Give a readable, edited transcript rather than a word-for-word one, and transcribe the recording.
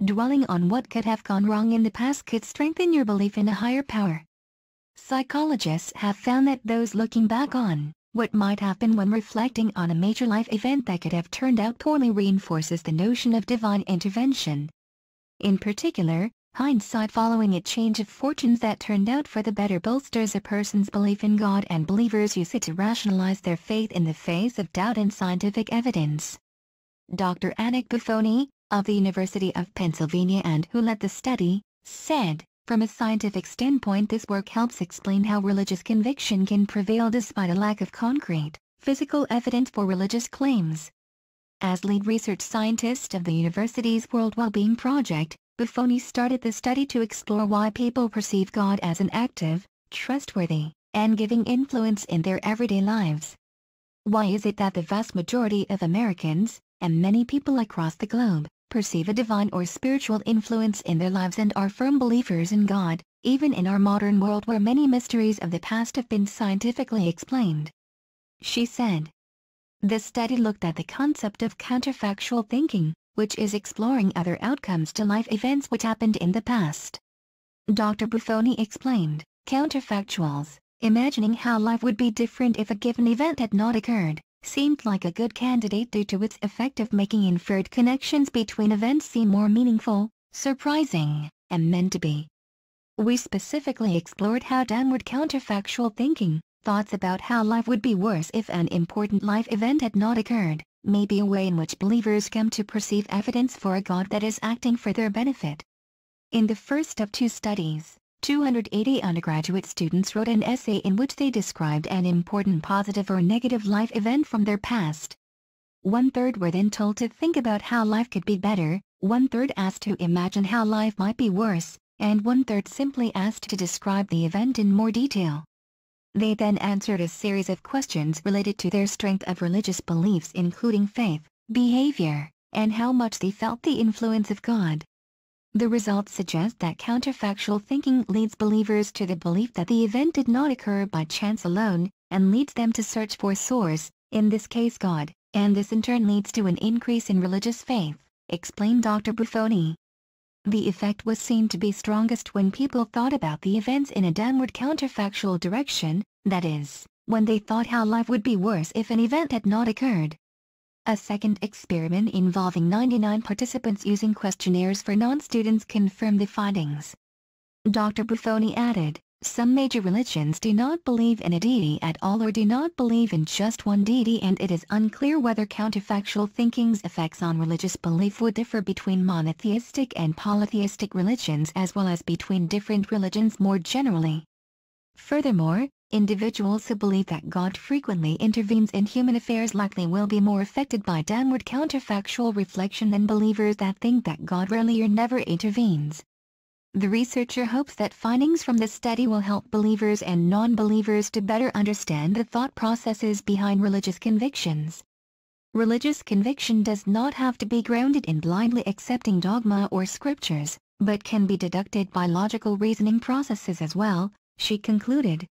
Dwelling on what could have gone wrong in the past could strengthen your belief in a higher power. Psychologists have found that those looking back on what might happen when reflecting on a major life event that could have turned out poorly reinforces the notion of divine intervention. In particular, hindsight following a change of fortunes that turned out for the better bolsters a person's belief in God, and believers use it to rationalize their faith in the face of doubt and scientific evidence. Dr. Anik Buffoni, of the University of Pennsylvania and who led the study, said, "From a scientific standpoint, this work helps explain how religious conviction can prevail despite a lack of concrete, physical evidence for religious claims." As lead research scientist of the university's World Wellbeing Project, Buffoni started the study to explore why people perceive God as an active, trustworthy, and giving influence in their everyday lives. Why is it that the vast majority of Americans, and many people across the globe, perceive a divine or spiritual influence in their lives and are firm believers in God, even in our modern world where many mysteries of the past have been scientifically explained? She said. The study looked at the concept of counterfactual thinking, which is exploring other outcomes to life events which happened in the past. Dr. Buffoni explained, counterfactuals, imagining how life would be different if a given event had not occurred, seemed like a good candidate due to its effect of making inferred connections between events seem more meaningful, surprising, and meant to be. We specifically explored how downward counterfactual thinking, thoughts about how life would be worse if an important life event had not occurred, may be a way in which believers come to perceive evidence for a God that is acting for their benefit. In the first of two studies, 280 undergraduate students wrote an essay in which they described an important positive or negative life event from their past. 1/3 were then told to think about how life could be better, 1/3 asked to imagine how life might be worse, and 1/3 simply asked to describe the event in more detail. They then answered a series of questions related to their strength of religious beliefs, including faith, behavior, and how much they felt the influence of God. The results suggest that counterfactual thinking leads believers to the belief that the event did not occur by chance alone, and leads them to search for source, in this case God, and this in turn leads to an increase in religious faith, explained Dr. Buffoni. The effect was seen to be strongest when people thought about the events in a downward counterfactual direction, that is, when they thought how life would be worse if an event had not occurred. A second experiment involving 99 participants using questionnaires for non-students confirmed the findings. Dr. Buffoni added, "Some major religions do not believe in a deity at all or do not believe in just one deity, and it is unclear whether counterfactual thinking's effects on religious belief would differ between monotheistic and polytheistic religions as well as between different religions more generally." Furthermore, individuals who believe that God frequently intervenes in human affairs likely will be more affected by downward counterfactual reflection than believers that think that God rarely or never intervenes. The researcher hopes that findings from this study will help believers and non-believers to better understand the thought processes behind religious convictions. Religious conviction does not have to be grounded in blindly accepting dogma or scriptures, but can be deducted by logical reasoning processes as well, she concluded.